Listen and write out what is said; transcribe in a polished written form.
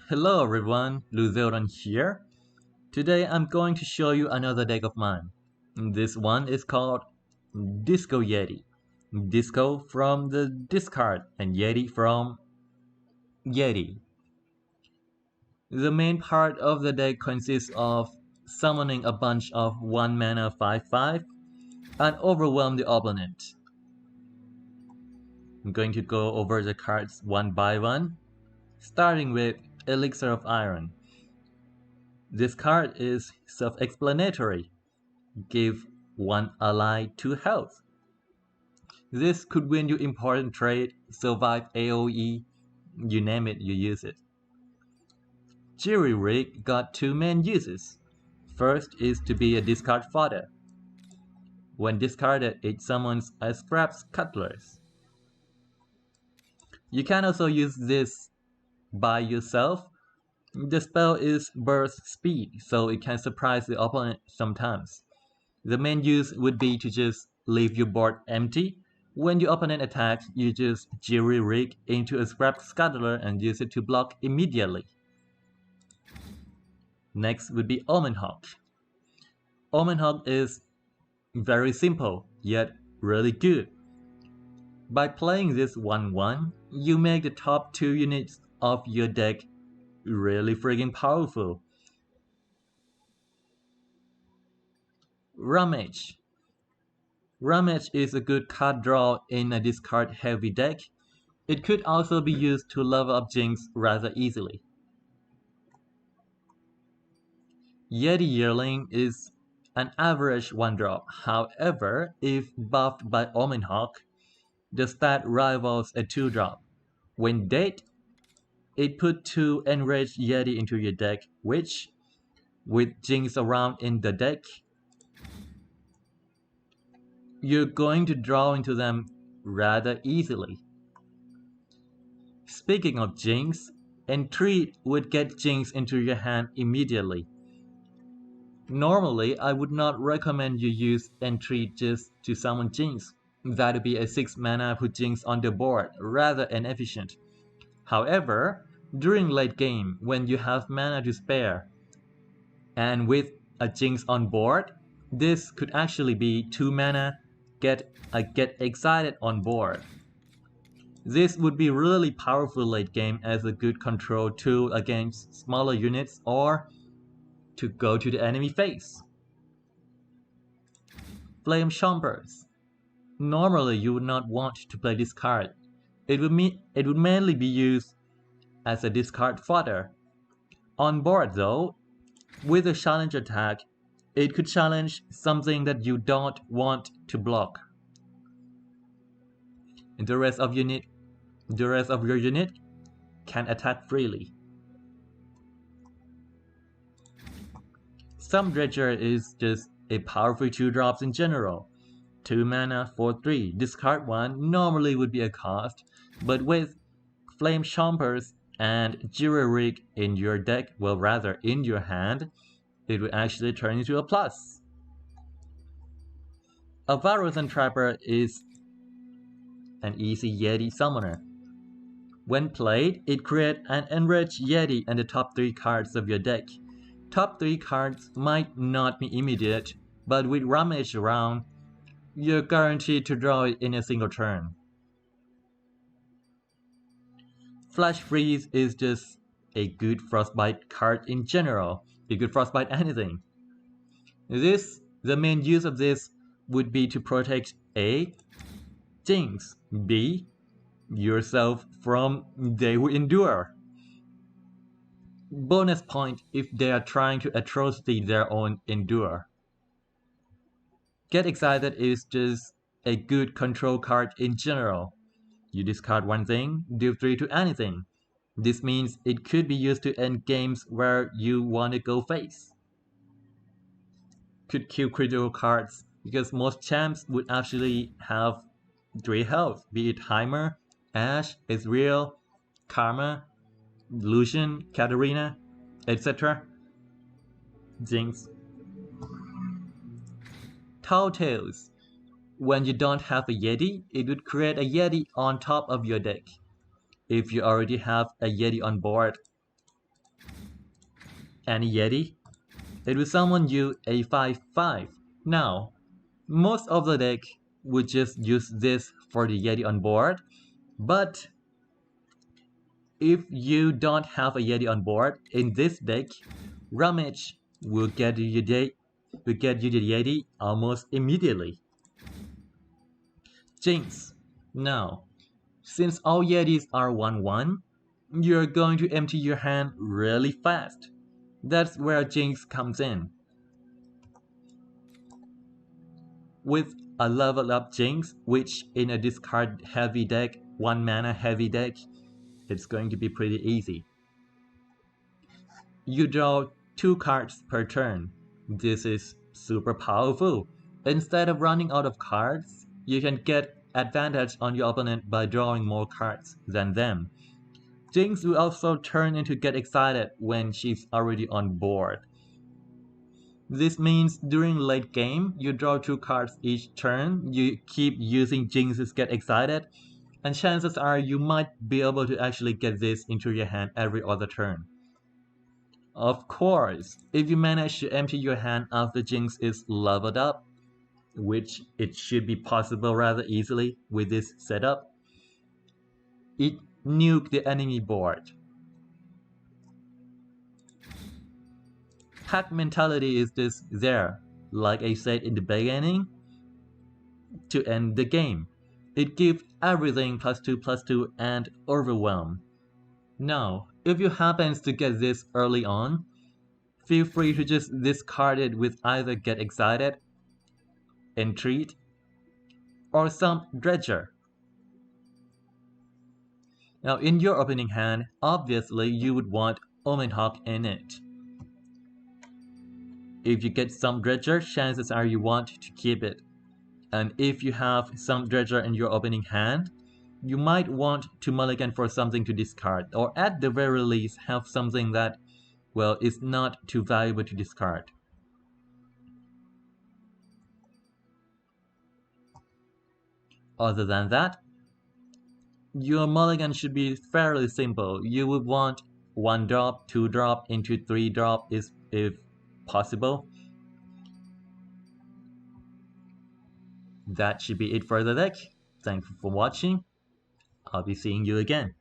Hello everyone, Luzeron here. Today I'm going to show you another deck of mine. This one is called Disco Yeti. Disco from the discard and Yeti from Yeti. The main part of the deck consists of summoning a bunch of 1 mana 5/5 and overwhelm the opponent. I'm going to go over the cards one by one, starting with Elixir of Iron. This card is self-explanatory. Give one ally 2 health. This could win you important trade, survive AoE, you name it, you use it. Jury Rig got 2 main uses. First is to be a discard fodder. When discarded, it summons a Scraps Cutlass. You can also use this by yourself. The spell is burst speed, so it can surprise the opponent sometimes. The main use would be to just leave your board empty. When your opponent attacks, you just Jury Rig into a Scrap Scuttler and use it to block immediately. Next would be Omen Hawk. Omen Hawk is very simple, yet really good. By playing this 1/1, you make the top 2 units of your deck really friggin' powerful. Rummage. Rummage is a good card draw in a discard heavy deck. It could also be used to level up Jinx rather easily. Yeti Yearling is an average 1-drop, however, if buffed by Omen Hawk, the stat rivals a 2-drop. When dead, it put 2 Enraged Yeti into your deck, which, with Jinx around in the deck, you're going to draw into them rather easily. Speaking of Jinx, Entreat would get Jinx into your hand immediately. Normally, I would not recommend you use Entreat just to summon Jinx. That would be a 6 mana put Jinx on the board, rather inefficient. However, during late game, when you have mana to spare, and with a Jinx on board, this could actually be 2 mana, get excited on board. This would be really powerful late game as a good control tool against smaller units or to go to the enemy face. Flame Chompers. Normally you would not want to play this card. It would mainly be used as a discard fodder. On board though, with a challenge attack, it could challenge something that you don't want to block. And the rest of your unit can attack freely. Sump Dredger is just a powerful 2-drops in general. 2 mana for 3. Discard 1 normally would be a cost, but with Flame Chompers and Jury Rig in your deck, well rather in your hand, it would actually turn into a plus. A Varus Trapper is an easy Yeti summoner. When played, it creates an Enraged Yeti and the top 3 cards of your deck. Top 3 cards might not be immediate, but with Rummage around, you're guaranteed to draw it in a single turn. Flash Freeze is just a good Frostbite card in general. You could Frostbite anything. The main use of this would be to protect A. Jinx, B. yourself from They Who Endure. Bonus point if they are trying to atrocity their own Endure. Get Excited is just a good control card in general. You discard 1 thing, deal 3 to anything. This means it could be used to end games where you want to go face. Could kill critical cards because most champs would actually have 3 health, be it Heimer, Ashe, Ezreal, Karma, Lucian, Katarina, etc. Jinx. Tall Tales. When you don't have a Yeti, it would create a Yeti on top of your deck. If you already have a Yeti on board, Any Yeti, it will summon you a 5/5. Now, most of the deck would just use this for the Yeti on board, but if you don't have a Yeti on board, in this deck, Rummage will get you the Yeti almost immediately. Jinx. Now, since all Yetis are 1/1, you're going to empty your hand really fast. That's where Jinx comes in. With a level up Jinx, which in a discard heavy deck, 1 mana heavy deck, it's going to be pretty easy. You draw 2 cards per turn. This is super powerful. Instead of running out of cards, you can get advantage on your opponent by drawing more cards than them. Jinx will also turn into get excited when she's already on board. This means during late game, you draw 2 cards each turn, you keep using Jinx's get excited, and chances are you might be able to actually get this into your hand every other turn. Of course, if you manage to empty your hand after Jinx is leveled up, which it should be possible rather easily with this setup, it nuke the enemy board. Pack mentality is just there, like I said in the beginning, to end the game. It gives everything +2/+2 and overwhelm. Now, if you happen to get this early on, feel free to just discard it with either Get Excited, Entreat, or Sump Dredger. Now in your opening hand, obviously you would want Omen Hawk in it. If you get Sump Dredger, chances are you want to keep it. And if you have Sump Dredger in your opening hand, you might want to mulligan for something to discard, or at the very least have something that, well, is not too valuable to discard. Other than that, your mulligan should be fairly simple. You would want 1 drop, 2 drop into 3 drop if possible. That should be it for the deck. Thank you for watching. I'll be seeing you again.